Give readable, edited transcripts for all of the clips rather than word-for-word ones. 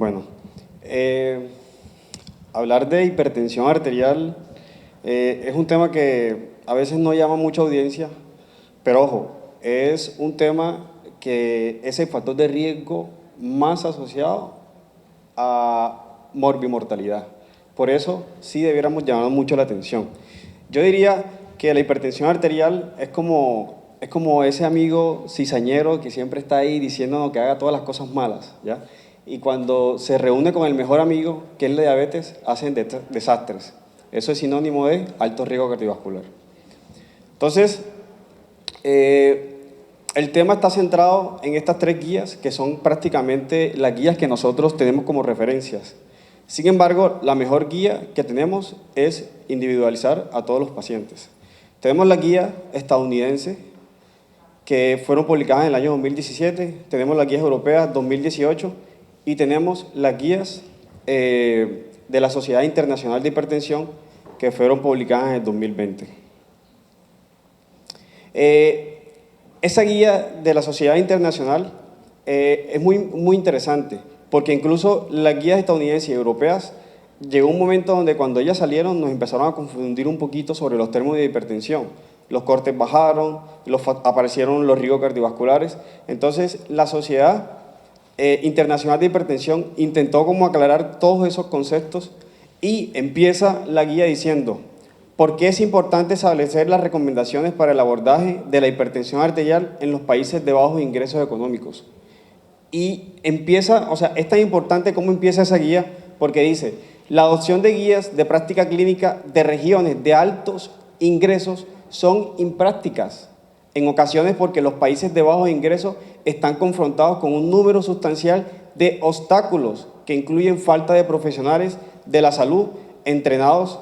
Bueno, hablar de hipertensión arterial es un tema que a veces no llama mucha audiencia, pero ojo, es un tema que es el factor de riesgo más asociado a morbimortalidad. Por eso sí debiéramos llamar mucho la atención. Yo diría que la hipertensión arterial es como ese amigo cizañero que siempre está ahí diciéndonos que haga todas las cosas malas, ¿ya? Y cuando se reúne con el mejor amigo, que es la diabetes, hacen desastres. Eso es sinónimo de alto riesgo cardiovascular. Entonces, el tema está centrado en estas tres guías, que son prácticamente las guías que nosotros tenemos como referencias. Sin embargo, la mejor guía que tenemos es individualizar a todos los pacientes. Tenemos la guía estadounidense, que fueron publicadas en el año 2017, tenemos las guías europeas 2018 y tenemos las guías de la Sociedad Internacional de Hipertensión, que fueron publicadas en el 2020. Esa guía de la Sociedad Internacional es muy interesante, porque incluso las guías estadounidenses y europeas llegó un momento donde cuando ellas salieron nos empezaron a confundir un poquito sobre los términos de hipertensión. Los cortes bajaron, aparecieron los riesgos cardiovasculares. Entonces, la Sociedad Internacional de Hipertensión intentó como aclarar todos esos conceptos y empieza la guía diciendo: ¿por qué es importante establecer las recomendaciones para el abordaje de la hipertensión arterial en los países de bajos ingresos económicos? Y empieza, o sea, es tan importante cómo empieza esa guía, porque dice: la adopción de guías de práctica clínica de regiones de altos ingresos son imprácticas, en ocasiones porque los países de bajos ingresos están confrontados con un número sustancial de obstáculos que incluyen falta de profesionales de la salud entrenados,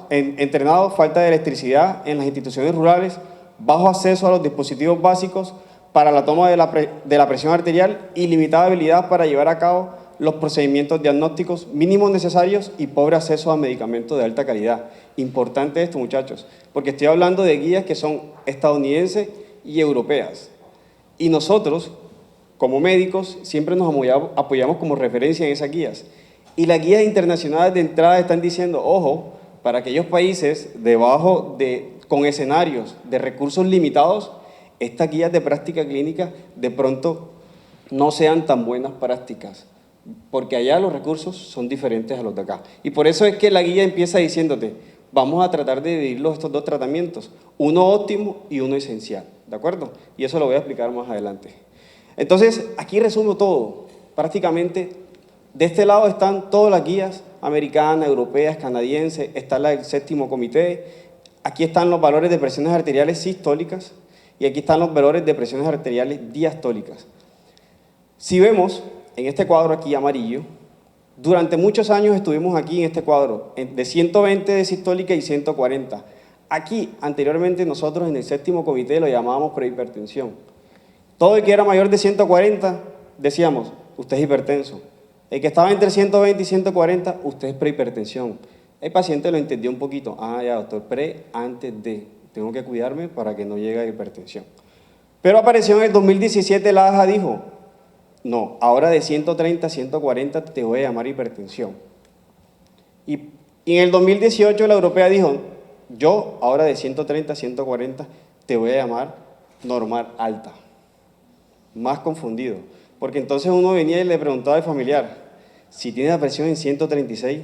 falta de electricidad en las instituciones rurales, bajo acceso a los dispositivos básicos para la toma de la presión arterial y limitada habilidad para llevar a cabo los procedimientos diagnósticos mínimos necesarios y pobre acceso a medicamentos de alta calidad. Importante esto, muchachos, porque estoy hablando de guías que son estadounidenses y europeas. Y nosotros, como médicos, siempre nos apoyamos como referencia en esas guías. Y las guías internacionales de entrada están diciendo: ojo, para aquellos países con escenarios de recursos limitados, estas guías de práctica clínica de pronto no sean tan buenas prácticas, porque allá los recursos son diferentes a los de acá. Y por eso es que la guía empieza diciéndote: vamos a tratar de dividir estos dos tratamientos, uno óptimo y uno esencial, ¿de acuerdo? Y eso lo voy a explicar más adelante. Entonces, aquí resumo todo. Prácticamente, de este lado están todas las guías americanas, europeas, canadienses, está la del séptimo comité, aquí están los valores de presiones arteriales sistólicas y aquí están los valores de presiones arteriales diastólicas. Si vemos en este cuadro aquí amarillo, durante muchos años estuvimos aquí en este cuadro, de 120 de sistólica y 140. Aquí, anteriormente, nosotros en el séptimo comité lo llamábamos prehipertensión. Todo el que era mayor de 140, decíamos: usted es hipertenso. El que estaba entre 120 y 140, usted es prehipertensión. El paciente lo entendió un poquito: ah, ya, doctor, antes de, tengo que cuidarme para que no llegue a hipertensión. Pero apareció en el 2017, la AJA dijo: no, ahora de 130 a 140 te voy a llamar hipertensión. Y en el 2018 la europea dijo: yo ahora de 130 a 140 te voy a llamar normal alta. Más confundido, porque entonces uno venía y le preguntaba al familiar: si tiene la presión en 136,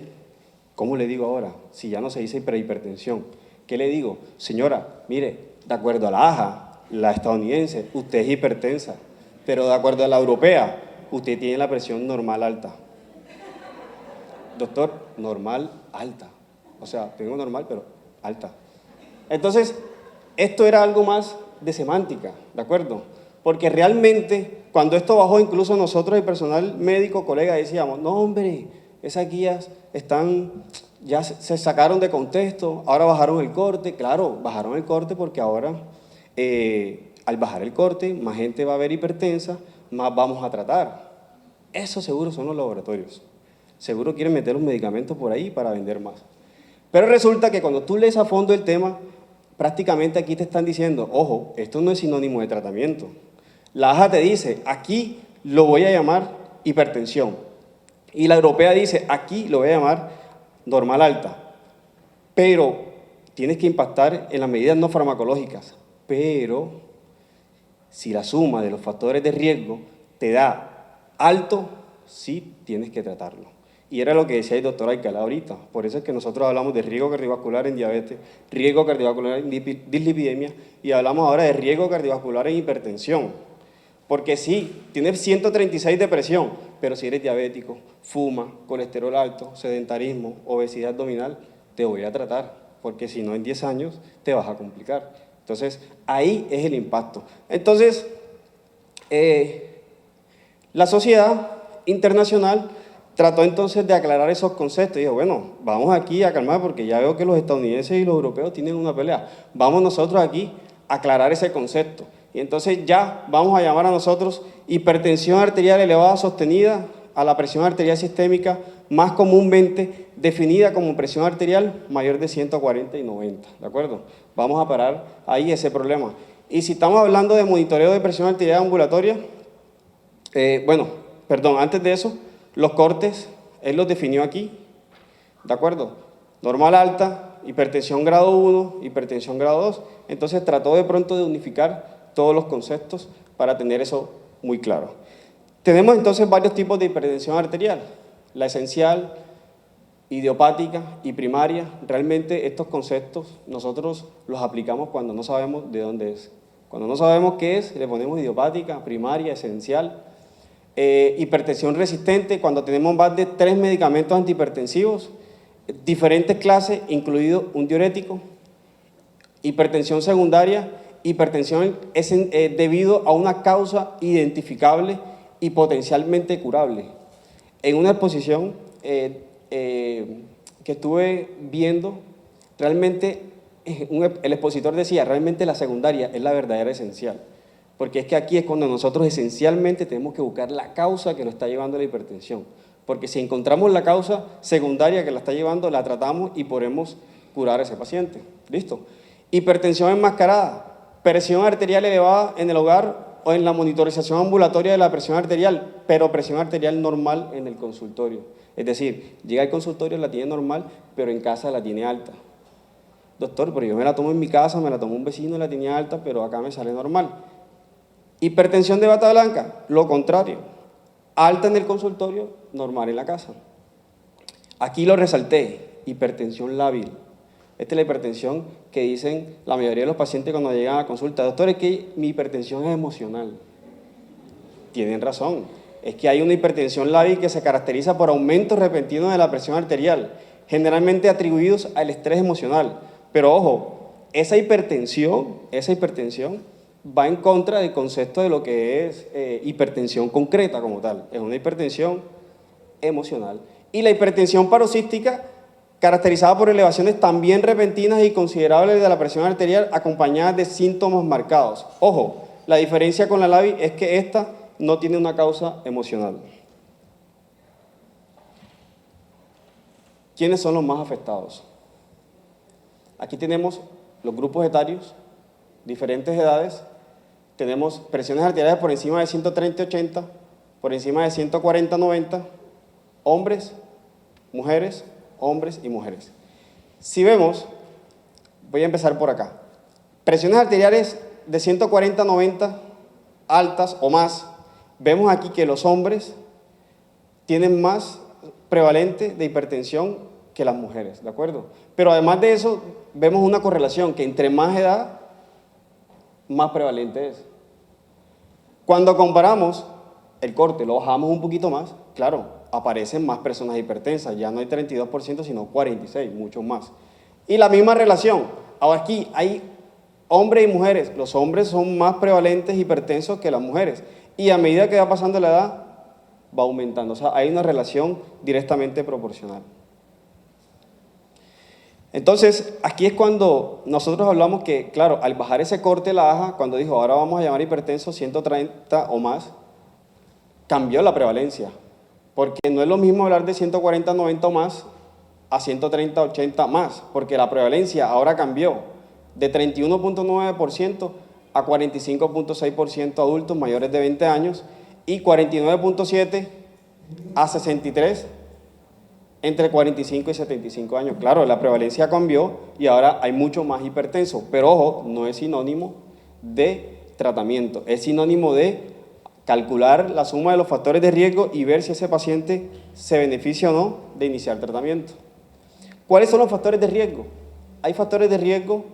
¿cómo le digo ahora? Si ya no se dice prehipertensión. ¿Qué le digo? Señora, mire, de acuerdo a la AJA, la estadounidense, usted es hipertensa. Pero de acuerdo a la europea, usted tiene la presión normal alta. Doctor, normal alta. O sea, tengo normal, pero alta. Entonces, esto era algo más de semántica, ¿de acuerdo? Porque realmente, cuando esto bajó, incluso nosotros, el personal médico, colega, decíamos: no, hombre, esas guías ya se sacaron de contexto, ahora bajaron el corte. Claro, bajaron el corte porque ahora al bajar el corte, más gente va a ver hipertensa, más vamos a tratar. Eso seguro son los laboratorios. Seguro quieren meter los medicamentos por ahí para vender más. Pero resulta que cuando tú lees a fondo el tema, prácticamente aquí te están diciendo: ojo, esto no es sinónimo de tratamiento. La AJA te dice: aquí lo voy a llamar hipertensión. Y la europea dice, aquí lo voy a llamar normal alta, pero tienes que impactar en las medidas no farmacológicas, pero si la suma de los factores de riesgo te da alto, sí tienes que tratarlo. Y era lo que decía el doctor Alcalá ahorita. Por eso es que nosotros hablamos de riesgo cardiovascular en diabetes, riesgo cardiovascular en dislipidemia y hablamos ahora de riesgo cardiovascular en hipertensión. Porque sí, tienes 136 de presión, pero si eres diabético, fuma, colesterol alto, sedentarismo, obesidad abdominal, te voy a tratar, porque si no en 10 años te vas a complicar. Entonces, ahí es el impacto. Entonces, la sociedad internacional trató entonces de aclarar esos conceptos y dijo, bueno, vamos aquí a calmar porque ya veo que los estadounidenses y los europeos tienen una pelea. Vamos nosotros aquí a aclarar ese concepto. Y entonces ya vamos a llamar a nosotros hipertensión arterial elevada sostenida a la presión arterial sistémica más comúnmente definida como presión arterial mayor de 140 y 90, ¿de acuerdo? Vamos a parar ahí ese problema. Y si estamos hablando de monitoreo de presión arterial ambulatoria, antes de eso, los cortes, él los definió aquí, ¿de acuerdo? Normal alta, hipertensión grado 1, hipertensión grado 2, entonces trató de pronto de unificar todos los conceptos para tener eso muy claro. Tenemos entonces varios tipos de hipertensión arterial, la esencial, idiopática y primaria. Realmente estos conceptos nosotros los aplicamos cuando no sabemos de dónde es. Cuando no sabemos qué es, le ponemos idiopática, primaria, esencial. Hipertensión resistente, cuando tenemos más de 3 medicamentos antihipertensivos, diferentes clases, incluido un diurético. Hipertensión secundaria, hipertensión es debido a una causa identificable y potencialmente curable. En una exposición que estuve viendo, realmente el expositor decía, realmente la secundaria es la verdadera esencial, porque es que aquí es cuando nosotros esencialmente tenemos que buscar la causa que lo está llevando a la hipertensión, porque si encontramos la causa secundaria que la está llevando, la tratamos y podemos curar a ese paciente. ¿Listo? Hipertensión enmascarada, presión arterial elevada en el hogar o en la monitorización ambulatoria de la presión arterial, pero presión arterial normal en el consultorio. Es decir, llega al consultorio, la tiene normal, pero en casa la tiene alta. Doctor, pero yo me la tomo en mi casa, me la tomo un vecino, la tenía alta, pero acá me sale normal. Hipertensión de bata blanca, lo contrario. Alta en el consultorio, normal en la casa. Aquí lo resalté, hipertensión lábil. Esta es la hipertensión que dicen la mayoría de los pacientes cuando llegan a la consulta. Doctor, es que mi hipertensión es emocional. Tienen razón. Es que hay una hipertensión lábil que se caracteriza por aumentos repentinos de la presión arterial, generalmente atribuidos al estrés emocional. Pero ojo, esa hipertensión va en contra del concepto de lo que es hipertensión concreta como tal. Es una hipertensión emocional. Y la hipertensión paroxística, caracterizada por elevaciones también repentinas y considerables de la presión arterial, acompañadas de síntomas marcados. Ojo, la diferencia con la lábil es que esta no tiene una causa emocional. ¿Quiénes son los más afectados? Aquí tenemos los grupos etarios, diferentes edades. Tenemos presiones arteriales por encima de 130/80, por encima de 140/90, hombres, mujeres, hombres y mujeres. Si vemos, voy a empezar por acá. Presiones arteriales de 140/90, altas o más. Vemos aquí que los hombres tienen más prevalente de hipertensión que las mujeres, ¿de acuerdo? Pero además de eso, vemos una correlación que entre más edad, más prevalente es. Cuando comparamos el corte, lo bajamos un poquito más, claro, aparecen más personas hipertensas, ya no hay 32%, sino 46%, mucho más. Y la misma relación, ahora aquí hay hombres y mujeres, los hombres son más prevalentes hipertensos que las mujeres, y a medida que va pasando la edad, va aumentando, o sea, hay una relación directamente proporcional. Entonces, aquí es cuando nosotros hablamos que, claro, al bajar ese corte la AJA, cuando dijo, ahora vamos a llamar hipertenso 130 o más, cambió la prevalencia, porque no es lo mismo hablar de 140/90 o más a 130/80 más, porque la prevalencia ahora cambió de 31.9% a 45.6% adultos mayores de 20 años y 49.7% a 63 entre 45 y 75 años. Claro, la prevalencia cambió y ahora hay mucho más hipertensos, pero ojo, no es sinónimo de tratamiento, es sinónimo de calcular la suma de los factores de riesgo y ver si ese paciente se beneficia o no de iniciar tratamiento. ¿Cuáles son los factores de riesgo? Hay factores de riesgo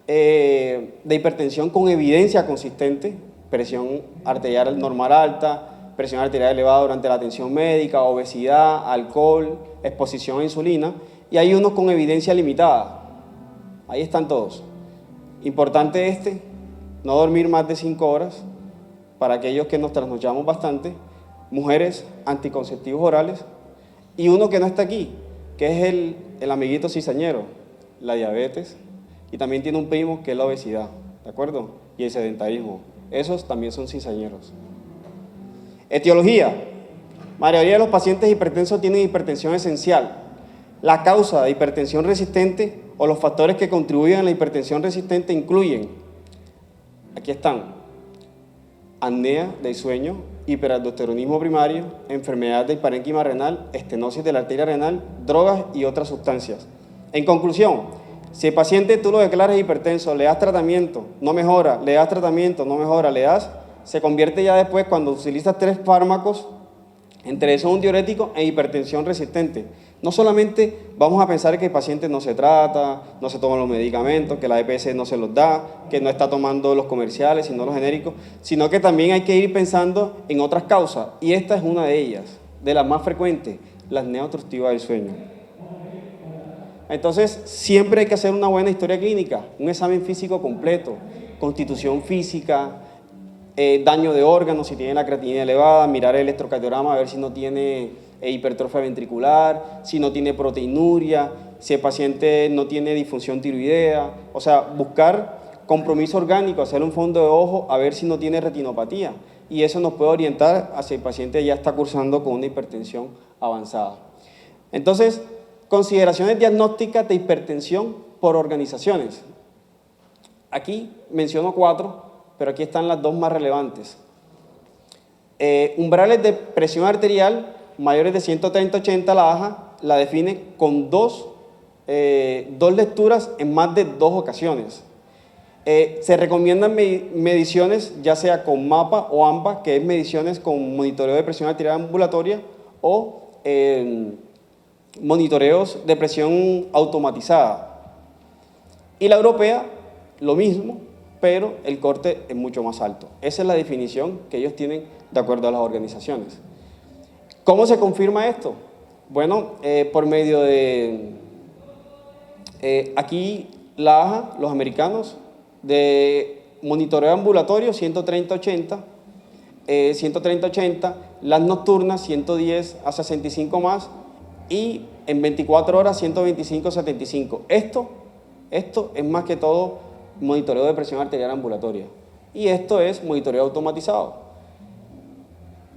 de hipertensión con evidencia consistente, presión arterial normal alta, presión arterial elevada durante la atención médica, obesidad, alcohol, exposición a insulina, y hay unos con evidencia limitada. Ahí están todos. Importante no dormir más de 5 horas, para aquellos que nos trasnochamos bastante, mujeres, anticonceptivos orales, y uno que no está aquí, que es el amiguito cizañero, la diabetes, y también tiene un primo que es la obesidad, ¿de acuerdo? Y el sedentarismo. Esos también son cizañeros. Etiología. La mayoría de los pacientes hipertensos tienen hipertensión esencial. La causa de hipertensión resistente o los factores que contribuyen a la hipertensión resistente incluyen, aquí están, apnea del sueño, hiperaldosteronismo primario, enfermedad del parénquima renal, estenosis de la arteria renal, drogas y otras sustancias. En conclusión, si el paciente tú lo declaras hipertenso, le das tratamiento, no mejora, le das tratamiento, no mejora, le das, se convierte ya después, cuando utilizas 3 fármacos, entre esos un diurético, en hipertensión resistente. No solamente vamos a pensar que el paciente no se trata, no se toma los medicamentos, que la EPS no se los da, que no está tomando los comerciales, sino los genéricos, sino que también hay que ir pensando en otras causas, y esta es una de ellas, de las más frecuentes, la apnea obstructiva del sueño. Entonces, siempre hay que hacer una buena historia clínica, un examen físico completo, constitución física, daño de órganos, si tiene la creatinina elevada, mirar el electrocardiograma a ver si no tiene hipertrofia ventricular, si no tiene proteinuria, si el paciente no tiene disfunción tiroidea, o sea, buscar compromiso orgánico, hacer un fondo de ojo a ver si no tiene retinopatía, y eso nos puede orientar a si el paciente ya está cursando con una hipertensión avanzada. Entonces, consideraciones diagnósticas de hipertensión por organizaciones. Aquí menciono 4, pero aquí están las 2 más relevantes. Umbrales de presión arterial mayores de 130/80, la AJA la define con dos lecturas en más de 2 ocasiones. Se recomiendan mediciones ya sea con MAPA o AMPA, que es mediciones con monitoreo de presión arterial ambulatoria, o monitoreos de presión automatizada. Y la europea, lo mismo, pero el corte es mucho más alto. Esa es la definición que ellos tienen de acuerdo a las organizaciones. ¿Cómo se confirma esto? Bueno, por medio de, aquí la AJA, los americanos, de monitoreo ambulatorio 130/80, 130/80, las nocturnas 110/65 más, y en 24 horas 125/75. Esto es más que todo monitoreo de presión arterial ambulatoria, y esto es monitoreo automatizado.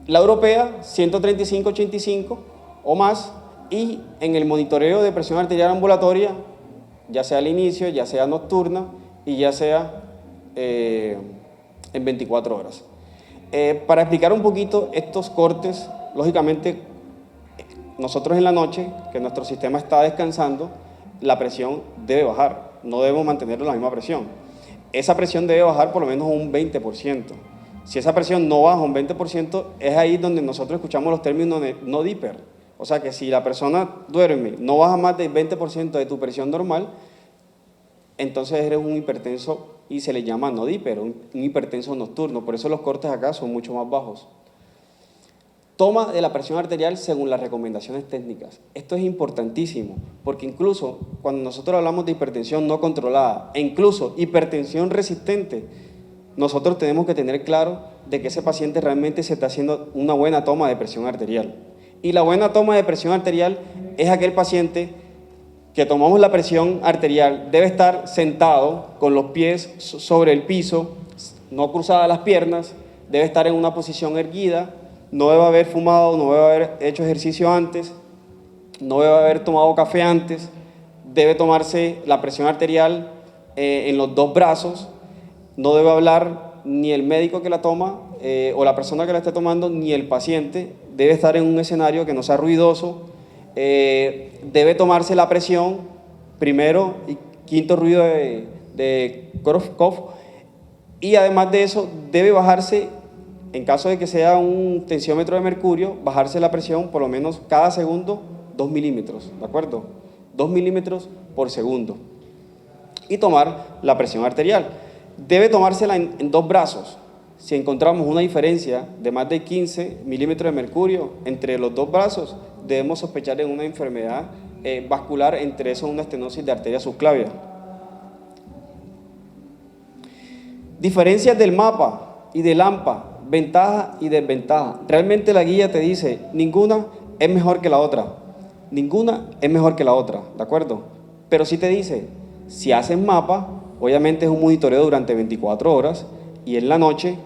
La europea 135/85 o más, y en el monitoreo de presión arterial ambulatoria, ya sea al inicio, ya sea nocturna y ya sea en 24 horas. Para explicar un poquito estos cortes, lógicamente nosotros en la noche, que nuestro sistema está descansando, la presión debe bajar, no debemos mantener la misma presión. Esa presión debe bajar por lo menos un 20%. Si esa presión no baja un 20%, es ahí donde nosotros escuchamos los términos de no diper. O sea que si la persona duerme, no baja más del 20% de tu presión normal, entonces eres un hipertenso y se le llama no diper, un hipertenso nocturno. Por eso los cortes acá son mucho más bajos. Toma de la presión arterial según las recomendaciones técnicas. Esto es importantísimo, porque incluso cuando nosotros hablamos de hipertensión no controlada e incluso hipertensión resistente, nosotros tenemos que tener claro de que ese paciente realmente se está haciendo una buena toma de presión arterial. Y la buena toma de presión arterial es aquel paciente que tomamos la presión arterial, debe estar sentado con los pies sobre el piso, no cruzadas las piernas, debe estar en una posición erguida, no debe haber fumado, no debe haber hecho ejercicio antes, no debe haber tomado café antes, debe tomarse la presión arterial en los 2 brazos, no debe hablar ni el médico que la toma o la persona que la esté tomando, ni el paciente, debe estar en un escenario que no sea ruidoso, debe tomarse la presión, primero y quinto ruido de Korsakoff, y además de eso debe bajarse, en caso de que sea un tensiómetro de mercurio, bajarse la presión por lo menos cada segundo 2 milímetros, ¿de acuerdo? 2 milímetros por segundo. Y tomar la presión arterial. Debe tomársela en dos brazos. Si encontramos una diferencia de más de 15 milímetros de mercurio entre los dos brazos, debemos sospechar en una enfermedad vascular, entre eso una estenosis de arteria subclavia. Diferencias del mapa y del AMPA, ventaja y desventaja. Realmente la guía te dice, ninguna es mejor que la otra. Ninguna es mejor que la otra, ¿de acuerdo? Pero sí te dice, si haces mapa, obviamente es un monitoreo durante 24 horas y en la noche,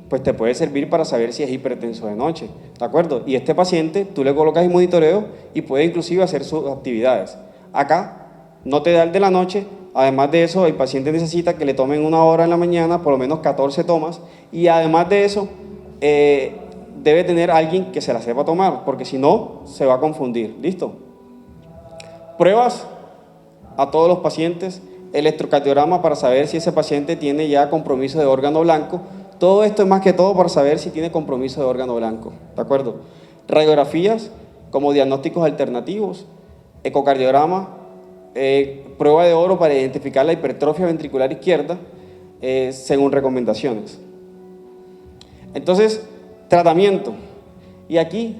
pues te puede servir para saber si es hipertenso de noche, ¿de acuerdo? Y este paciente, tú le colocas el monitoreo y puede inclusive hacer sus actividades. Acá no te da el de la noche, además de eso, el paciente necesita que le tomen 1 hora en la mañana, por lo menos 14 tomas, y además de eso, debe tener alguien que se la sepa tomar, porque si no, se va a confundir. ¿Listo? Pruebas a todos los pacientes, electrocardiograma para saber si ese paciente tiene ya compromiso de órgano blanco. Todo esto es más que todo para saber si tiene compromiso de órgano blanco, ¿de acuerdo? Radiografías como diagnósticos alternativos, ecocardiograma, prueba de oro para identificar la hipertrofia ventricular izquierda, según recomendaciones. Entonces, tratamiento. Y aquí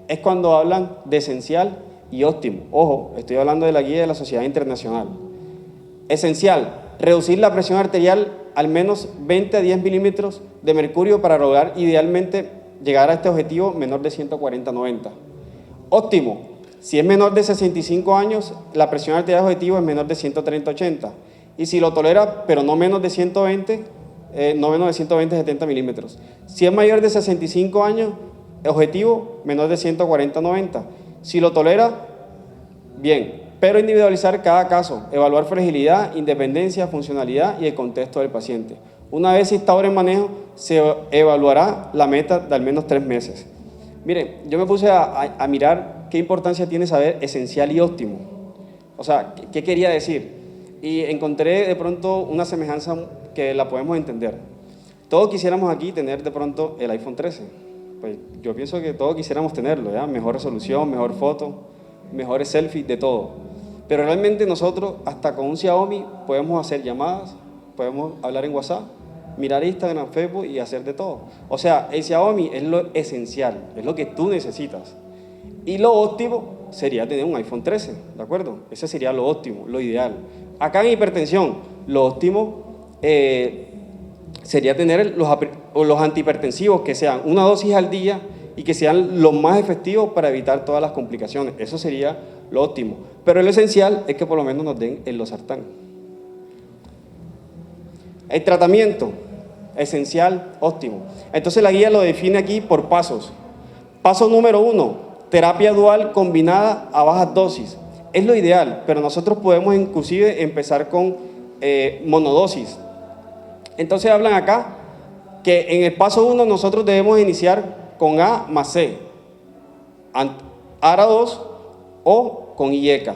es cuando hablan de esencial y óptimo. Ojo, estoy hablando de la guía de la Sociedad Internacional. Esencial, reducir la presión arterial al menos 20 a 10 milímetros de mercurio para lograr idealmente llegar a este objetivo menor de 140/90. Óptimo, si es menor de 65 años, la presión arterial objetivo es menor de 130/80. Y si lo tolera, pero no menos de 120, 70 milímetros. Si es mayor de 65 años, objetivo menor de 140/90. Si lo tolera, bien, pero individualizar cada caso, evaluar fragilidad, independencia, funcionalidad y el contexto del paciente. Una vez se instaure el manejo, se evaluará la meta de al menos 3 meses. Miren, yo me puse a mirar qué importancia tiene saber esencial y óptimo. O sea, ¿qué quería decir? Y encontré de pronto una semejanza que la podemos entender. Todos quisiéramos aquí tener de pronto el iPhone 13. Pues yo pienso que todos quisiéramos tenerlo, ¿ya? Mejor resolución, mejor foto, mejores selfies, de todo. Pero realmente nosotros, hasta con un Xiaomi, podemos hacer llamadas, podemos hablar en WhatsApp, mirar Instagram, Facebook y hacer de todo. O sea, el Xiaomi es lo esencial, es lo que tú necesitas. Y lo óptimo sería tener un iPhone 13, ¿de acuerdo? Ese sería lo óptimo, lo ideal. Acá en hipertensión, lo óptimo sería tener los antihipertensivos que sean una dosis al día y que sean los más efectivos para evitar todas las complicaciones. Eso sería lo óptimo. Pero lo esencial es que por lo menos nos den el losartán. El tratamiento, esencial, óptimo. Entonces la guía lo define aquí por pasos. Paso número 1, terapia dual combinada a bajas dosis. Es lo ideal, pero nosotros podemos inclusive empezar con monodosis. Entonces hablan acá que en el paso 1 nosotros debemos iniciar con A más C, ARA2 o con IECA.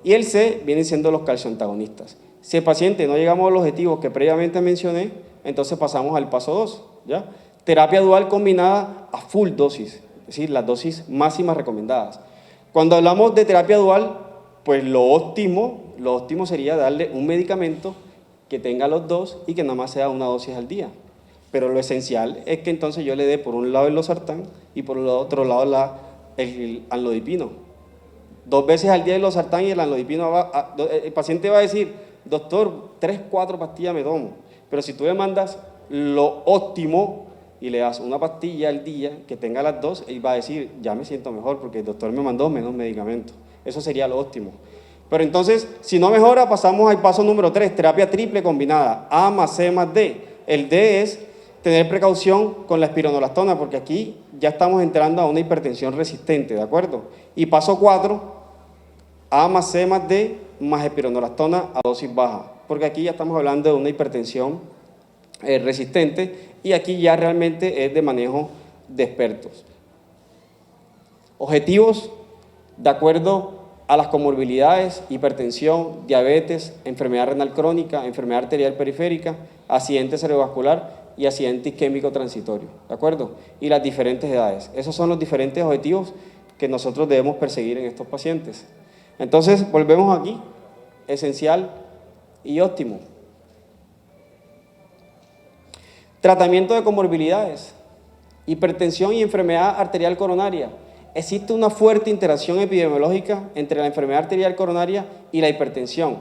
Y el C vienen siendo los calcioantagonistas. Si el paciente no llegamos a los objetivos que previamente mencioné, entonces pasamos al paso 2, ¿ya? Terapia dual combinada a full dosis, es decir, las dosis máximas recomendadas. Cuando hablamos de terapia dual, pues lo óptimo sería darle un medicamento que tenga los dos y que nada más sea una dosis al día. Pero lo esencial es que entonces yo le dé por un lado el losartán y por el otro lado el amlodipino. 2 veces al día el losartán y el amlodipino. El paciente va a decir, doctor, 3, 4 pastillas me tomo. Pero si tú le mandas lo óptimo y le das una pastilla al día que tenga las dos, él va a decir, ya me siento mejor porque el doctor me mandó menos medicamento. Eso sería lo óptimo. Pero entonces, si no mejora, pasamos al paso número 3, terapia triple combinada, A más C más D. El D es tener precaución con la espironolactona, porque aquí ya estamos entrando a una hipertensión resistente, ¿de acuerdo? Y paso 4, A más C más D más espironolactona a dosis baja, porque aquí ya estamos hablando de una hipertensión resistente y aquí ya realmente es de manejo de expertos. Objetivos de acuerdo a las comorbilidades: hipertensión, diabetes, enfermedad renal crónica, enfermedad arterial periférica, accidente cerebrovascular y accidente isquémico transitorio, ¿de acuerdo? Y las diferentes edades. Esos son los diferentes objetivos que nosotros debemos perseguir en estos pacientes. Entonces, volvemos aquí, esencial y óptimo. Tratamiento de comorbilidades: hipertensión y enfermedad arterial coronaria. Existe una fuerte interacción epidemiológica entre la enfermedad arterial coronaria y la hipertensión.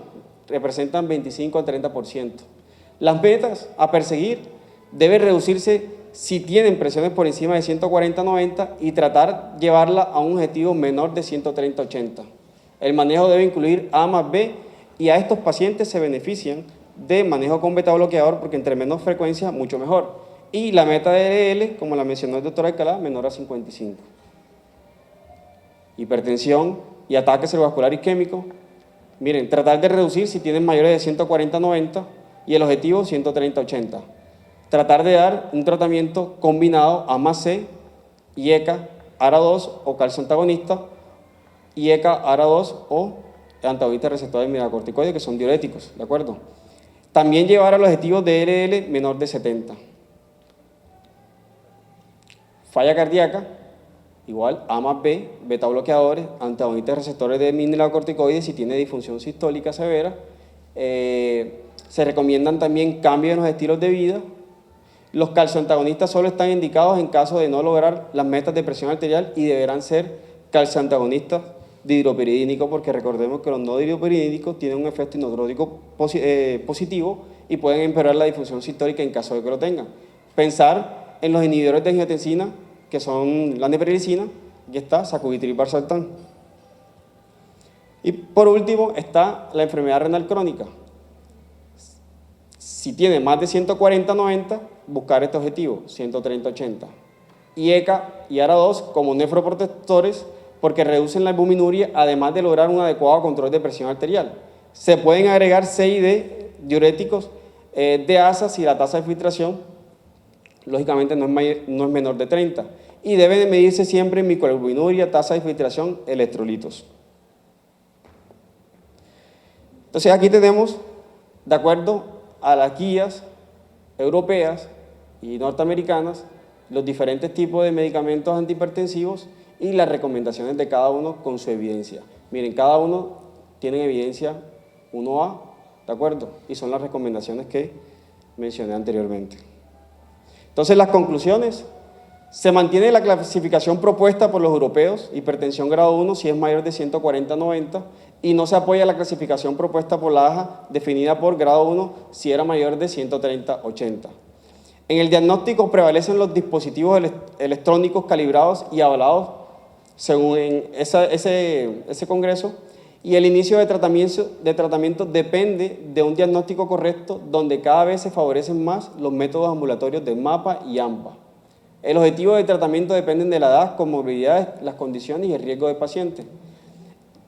Representan 25 al 30%. Las metas a perseguir deben reducirse si tienen presiones por encima de 140/90 y tratar llevarla a un objetivo menor de 130/80. El manejo debe incluir A más B y a estos pacientes se benefician de manejo con beta bloqueador porque entre menos frecuencia, mucho mejor. Y la meta de LDL, como la mencionó el doctor Alcalá, menor a 55. Hipertensión y ataque cerebrovascular isquémico. Miren, tratar de reducir si tienen mayores de 140/90 y el objetivo 130/80. Tratar de dar un tratamiento combinado A más C, IECA, ARA2 o calcio antagonista, IECA, ARA2 o antagonista receptor de mineralocorticoides, que son diuréticos, ¿de acuerdo? También llevar al objetivo de LDL menor de 70. Falla cardíaca, igual A más B, beta bloqueadores, antagonistas receptores de mineralocorticoides si tiene disfunción sistólica severa. Se recomiendan también cambios en los estilos de vida. Los calcioantagonistas solo están indicados en caso de no lograr las metas de presión arterial y deberán ser calcioantagonistas dihidropiridínicos, porque recordemos que los no dihidropiridínicos tienen un efecto inotrópico positivo y pueden empeorar la disfunción sistólica en caso de que lo tengan. Pensar en los inhibidores de angiotensina, que son la neprilicina, y está sacubitril valsartán. Y por último está la enfermedad renal crónica. Si tiene más de 140/90, buscar este objetivo, 130/80. IECA y ARA2 como nefroprotectores porque reducen la albuminuria, además de lograr un adecuado control de presión arterial. Se pueden agregar C y D diuréticos de ASA si la tasa de filtración, lógicamente, no es menor de 30. Y debe de medirse siempre microalbuminuria, tasa de filtración, electrolitos. Entonces aquí tenemos, de acuerdo a las guías europeas y norteamericanas, los diferentes tipos de medicamentos antihipertensivos y las recomendaciones de cada uno con su evidencia. Miren, cada uno tiene evidencia 1A, ¿de acuerdo? Y son las recomendaciones que mencioné anteriormente. Entonces, las conclusiones: se mantiene la clasificación propuesta por los europeos, hipertensión grado 1 si es mayor de 140/90, y no se apoya la clasificación propuesta por la AJA, definida por grado 1 si era mayor de 130/80. En el diagnóstico prevalecen los dispositivos electrónicos calibrados y avalados según ese congreso, y el inicio de tratamiento depende de un diagnóstico correcto, donde cada vez se favorecen más los métodos ambulatorios de MAPA y AMPA. El objetivo de tratamiento depende de la edad, comorbilidades, las condiciones y el riesgo del paciente.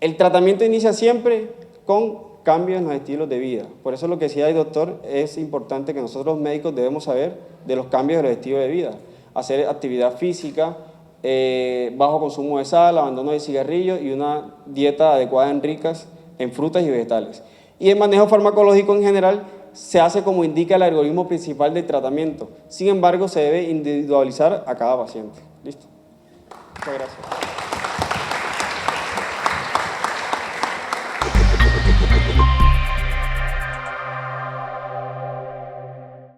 El tratamiento inicia siempre con cambios en los estilos de vida. Por eso lo que decía el doctor, es importante que nosotros los médicos debemos saber de los cambios de los estilos de vida. Hacer actividad física, bajo consumo de sal, abandono de cigarrillos y una dieta adecuada en ricas en frutas y vegetales. Y el manejo farmacológico en general se hace como indica el algoritmo principal del tratamiento. Sin embargo, se debe individualizar a cada paciente. ¿Listo? Muchas gracias.